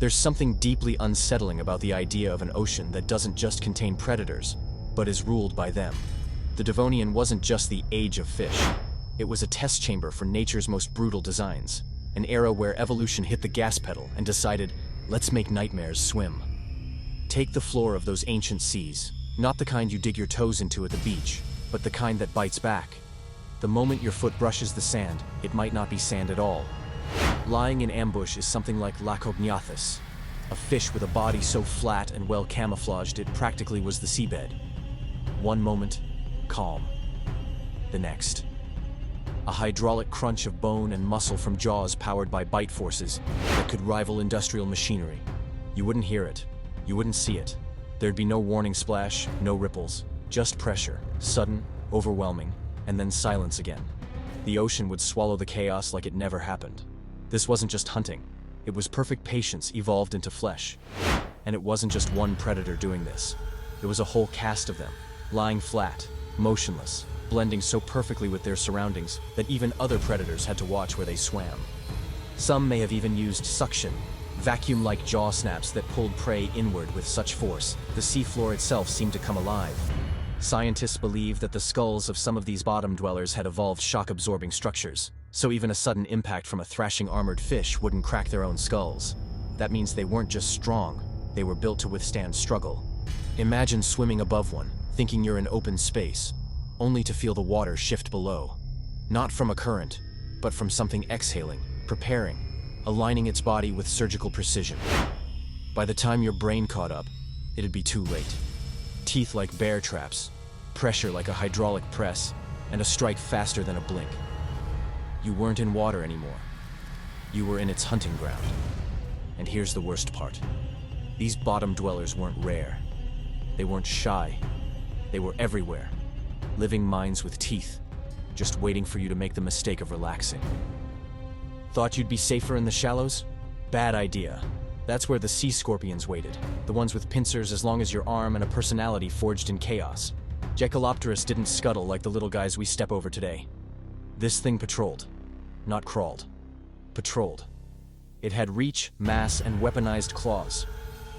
There's something deeply unsettling about the idea of an ocean that doesn't just contain predators, but is ruled by them. The Devonian wasn't just the age of fish. It was a test chamber for nature's most brutal designs, an era where evolution hit the gas pedal and decided, let's make nightmares swim. Take the floor of those ancient seas, not the kind you dig your toes into at the beach, but the kind that bites back. The moment your foot brushes the sand, it might not be sand at all. Lying in ambush is something like Dunkleosteus, a fish with a body so flat and well camouflaged it practically was the seabed. One moment, calm. The next, a hydraulic crunch of bone and muscle from jaws powered by bite forces that could rival industrial machinery. You wouldn't hear it. You wouldn't see it. There'd be no warning splash, no ripples, just pressure, sudden, overwhelming, and then silence again. The ocean would swallow the chaos like it never happened. This wasn't just hunting. It was perfect patience evolved into flesh. And it wasn't just one predator doing this. There was a whole cast of them, lying flat, motionless, blending so perfectly with their surroundings that even other predators had to watch where they swam. Some may have even used suction, vacuum-like jaw snaps that pulled prey inward with such force, the seafloor itself seemed to come alive. Scientists believe that the skulls of some of these bottom dwellers had evolved shock-absorbing structures, so even a sudden impact from a thrashing armored fish wouldn't crack their own skulls. That means they weren't just strong, they were built to withstand struggle. Imagine swimming above one, thinking you're in open space, only to feel the water shift below. Not from a current, but from something exhaling, preparing, aligning its body with surgical precision. By the time your brain caught up, it'd be too late. Teeth like bear traps, pressure like a hydraulic press, and a strike faster than a blink. You weren't in water anymore. You were in its hunting ground. And here's the worst part. These bottom dwellers weren't rare. They weren't shy. They were everywhere. Living minds with teeth, just waiting for you to make the mistake of relaxing. Thought you'd be safer in the shallows? Bad idea. That's where the sea scorpions waited, the ones with pincers as long as your arm and a personality forged in chaos. Dunkleosteus didn't scuttle like the little guys we step over today. This thing patrolled, not crawled. Patrolled. It had reach, mass, and weaponized claws.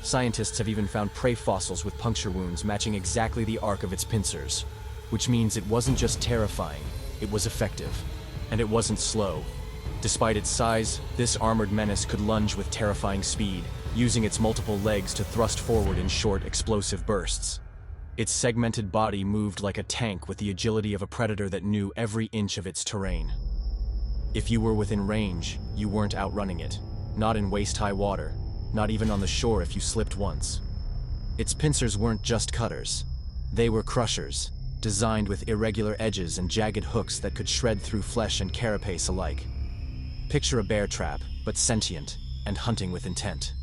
Scientists have even found prey fossils with puncture wounds matching exactly the arc of its pincers, which means it wasn't just terrifying, it was effective. And it wasn't slow. Despite its size, this armored menace could lunge with terrifying speed, using its multiple legs to thrust forward in short, explosive bursts. Its segmented body moved like a tank with the agility of a predator that knew every inch of its terrain. If you were within range, you weren't outrunning it. Not in waist-high water, not even on the shore if you slipped once. Its pincers weren't just cutters. They were crushers, designed with irregular edges and jagged hooks that could shred through flesh and carapace alike. Picture a bear trap, but sentient, and hunting with intent.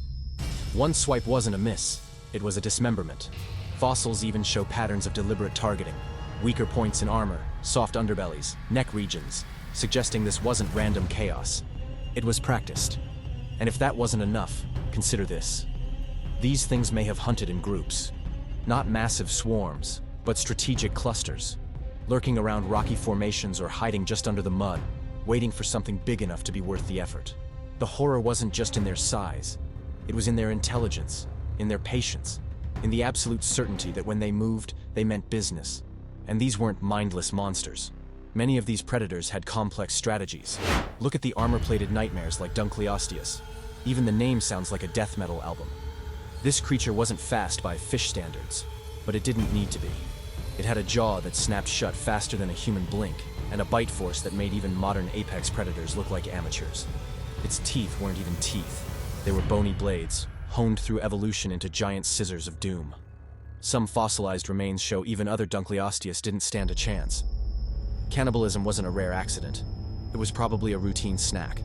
One swipe wasn't a miss, it was a dismemberment. Fossils even show patterns of deliberate targeting. Weaker points in armor, soft underbellies, neck regions, suggesting this wasn't random chaos. It was practiced. And if that wasn't enough, consider this. These things may have hunted in groups. Not massive swarms, but strategic clusters. Lurking around rocky formations or hiding just under the mud, waiting for something big enough to be worth the effort. The horror wasn't just in their size. It was in their intelligence, in their patience, in the absolute certainty that when they moved, they meant business. And these weren't mindless monsters. Many of these predators had complex strategies. Look at the armor-plated nightmares like Dunkleosteus. Even the name sounds like a death metal album. This creature wasn't fast by fish standards, but it didn't need to be. It had a jaw that snapped shut faster than a human blink, and a bite force that made even modern apex predators look like amateurs. Its teeth weren't even teeth. They were bony blades, honed through evolution into giant scissors of doom. Some fossilized remains show even other Dunkleosteus didn't stand a chance. Cannibalism wasn't a rare accident. It was probably a routine snack.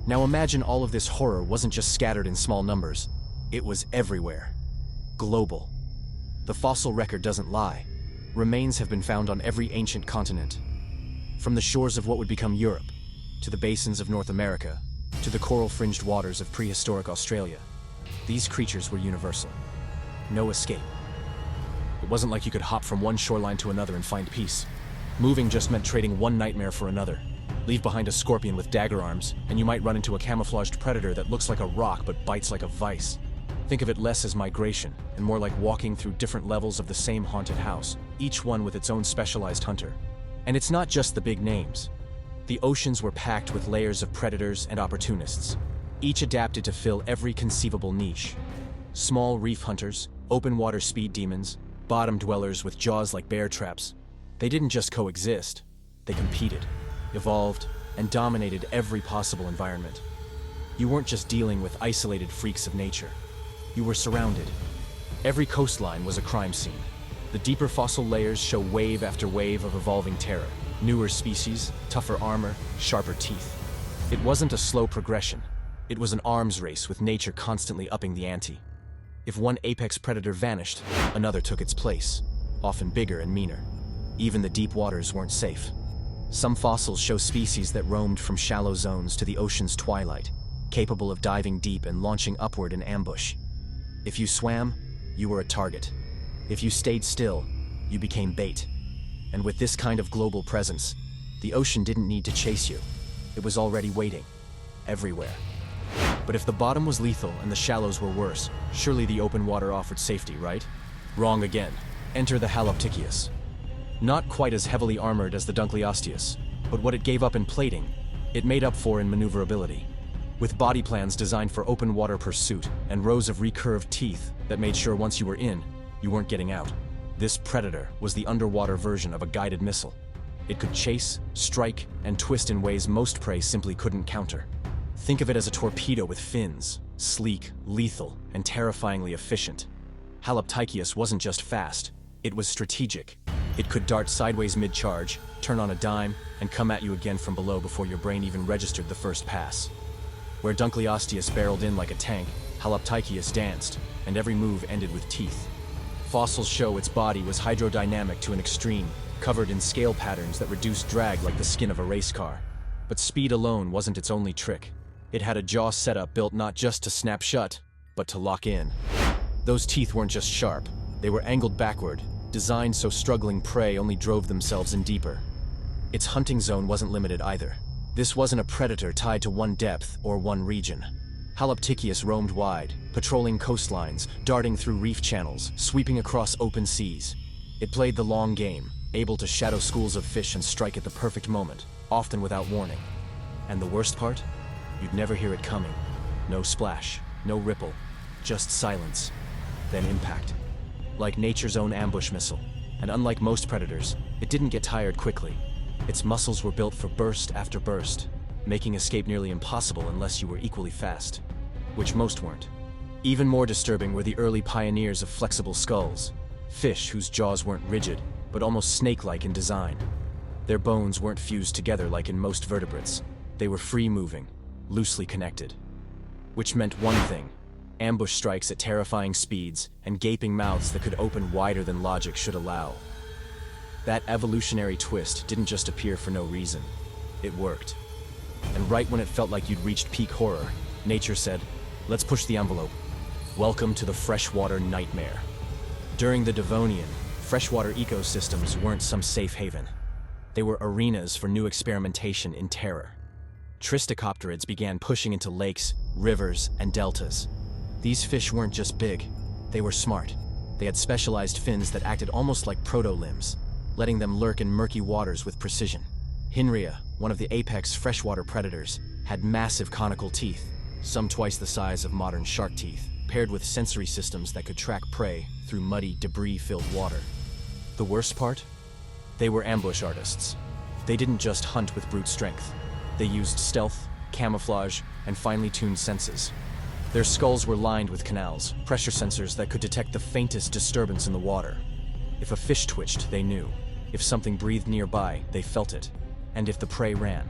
Now imagine all of this horror wasn't just scattered in small numbers. It was everywhere. Global. The fossil record doesn't lie. Remains have been found on every ancient continent. From the shores of what would become Europe, to the basins of North America, to the coral-fringed waters of prehistoric Australia. These creatures were universal. No escape. It wasn't like you could hop from one shoreline to another and find peace. Moving just meant trading one nightmare for another. Leave behind a scorpion with dagger arms, and you might run into a camouflaged predator that looks like a rock but bites like a vice. Think of it less as migration, and more like walking through different levels of the same haunted house, each one with its own specialized hunter. And it's not just the big names. The oceans were packed with layers of predators and opportunists, each adapted to fill every conceivable niche. Small reef hunters, open water speed demons, bottom dwellers with jaws like bear traps. They didn't just coexist, they competed, evolved, and dominated every possible environment. You weren't just dealing with isolated freaks of nature. You were surrounded. Every coastline was a crime scene. The deeper fossil layers show wave after wave of evolving terror. Newer species, tougher armor, sharper teeth. It wasn't a slow progression. It was an arms race with nature constantly upping the ante. If one apex predator vanished, another took its place, often bigger and meaner. Even the deep waters weren't safe. Some fossils show species that roamed from shallow zones to the ocean's twilight, capable of diving deep and launching upward in ambush. If you swam, you were a target. If you stayed still, you became bait. And with this kind of global presence, the ocean didn't need to chase you. It was already waiting, everywhere. But if the bottom was lethal and the shallows were worse, surely the open water offered safety, right? Wrong again. Enter the Haloptychius. Not quite as heavily armored as the Dunkleosteus, but what it gave up in plating, it made up for in maneuverability. With body plans designed for open water pursuit and rows of recurved teeth that made sure once you were in, you weren't getting out. This predator was the underwater version of a guided missile. It could chase, strike, and twist in ways most prey simply couldn't counter. Think of it as a torpedo with fins, sleek, lethal, and terrifyingly efficient. Haloptychius wasn't just fast, it was strategic. It could dart sideways mid-charge, turn on a dime, and come at you again from below before your brain even registered the first pass. Where Dunkleosteus barreled in like a tank, Haloptychius danced, and every move ended with teeth. Fossils show its body was hydrodynamic to an extreme, covered in scale patterns that reduced drag like the skin of a race car. But speed alone wasn't its only trick. It had a jaw setup built not just to snap shut, but to lock in. Those teeth weren't just sharp, they were angled backward, designed so struggling prey only drove themselves in deeper. Its hunting zone wasn't limited either. This wasn't a predator tied to one depth or one region. Haloptychius roamed wide, patrolling coastlines, darting through reef channels, sweeping across open seas. It played the long game, able to shadow schools of fish and strike at the perfect moment, often without warning. And the worst part? You'd never hear it coming. No splash, no ripple, just silence, then impact. Like nature's own ambush missile. And unlike most predators, it didn't get tired quickly. Its muscles were built for burst after burst, making escape nearly impossible unless you were equally fast, which most weren't. Even more disturbing were the early pioneers of flexible skulls, fish whose jaws weren't rigid, but almost snake-like in design. Their bones weren't fused together like in most vertebrates. They were free-moving, loosely connected. Which meant one thing: ambush strikes at terrifying speeds and gaping mouths that could open wider than logic should allow. That evolutionary twist didn't just appear for no reason. It worked. And right when it felt like you'd reached peak horror, nature said, "Let's push the envelope. Welcome to the freshwater nightmare." During the Devonian, freshwater ecosystems weren't some safe haven. They were arenas for new experimentation in terror. Tristicopterids began pushing into lakes, rivers, and deltas. These fish weren't just big, they were smart. They had specialized fins that acted almost like proto-limbs, letting them lurk in murky waters with precision. Hinria, one of the apex freshwater predators, had massive conical teeth, some twice the size of modern shark teeth, paired with sensory systems that could track prey through muddy, debris-filled water. The worst part? They were ambush artists. They didn't just hunt with brute strength. They used stealth, camouflage, and finely tuned senses. Their skulls were lined with canals, pressure sensors that could detect the faintest disturbance in the water. If a fish twitched, they knew. If something breathed nearby, they felt it. And if the prey ran,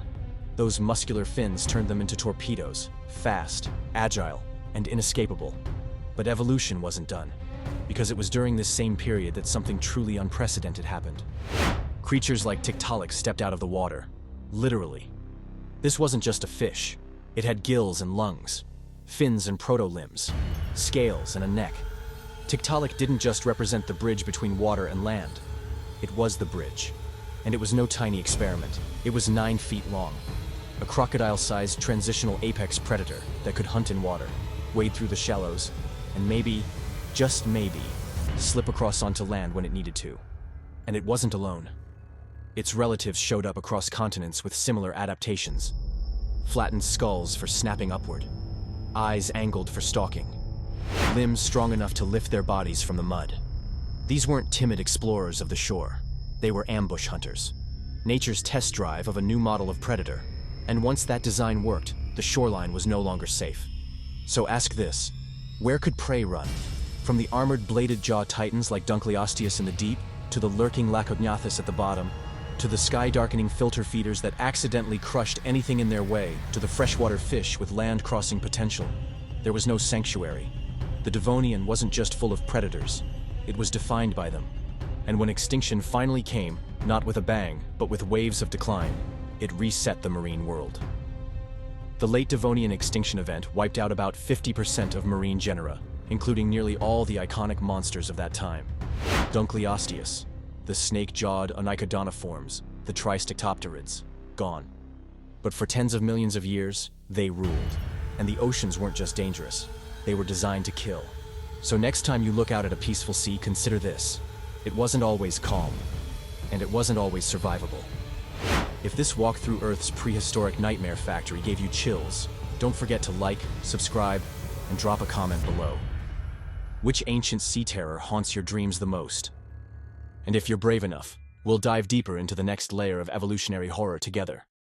those muscular fins turned them into torpedoes, fast, agile, and inescapable. But evolution wasn't done, because it was during this same period that something truly unprecedented happened. Creatures like Tiktaalik stepped out of the water, literally. This wasn't just a fish. It had gills and lungs, fins and proto-limbs, scales and a neck. Tiktaalik didn't just represent the bridge between water and land. It was the bridge. And it was no tiny experiment. It was 9 feet long. A crocodile-sized transitional apex predator that could hunt in water, wade through the shallows, and maybe, just maybe, slip across onto land when it needed to. And it wasn't alone. Its relatives showed up across continents with similar adaptations. Flattened skulls for snapping upward, eyes angled for stalking, limbs strong enough to lift their bodies from the mud. These weren't timid explorers of the shore. They were ambush hunters. Nature's test drive of a new model of predator. And once that design worked, the shoreline was no longer safe. So ask this: where could prey run? From the armored bladed jaw titans like Dunkleosteus in the deep, to the lurking Lacognathus at the bottom, to the sky-darkening filter feeders that accidentally crushed anything in their way, to the freshwater fish with land-crossing potential. There was no sanctuary. The Devonian wasn't just full of predators. It was defined by them. And when extinction finally came, not with a bang, but with waves of decline, it reset the marine world. The late Devonian extinction event wiped out about 50% of marine genera, including nearly all the iconic monsters of that time. Dunkleosteus, the snake-jawed onychodoniforms, the tristictopterids, gone. But for tens of millions of years, they ruled. And the oceans weren't just dangerous, they were designed to kill. So next time you look out at a peaceful sea, consider this: it wasn't always calm, and it wasn't always survivable. If this walk through Earth's prehistoric nightmare factory gave you chills, don't forget to like, subscribe, and drop a comment below. Which ancient sea terror haunts your dreams the most? And if you're brave enough, we'll dive deeper into the next layer of evolutionary horror together.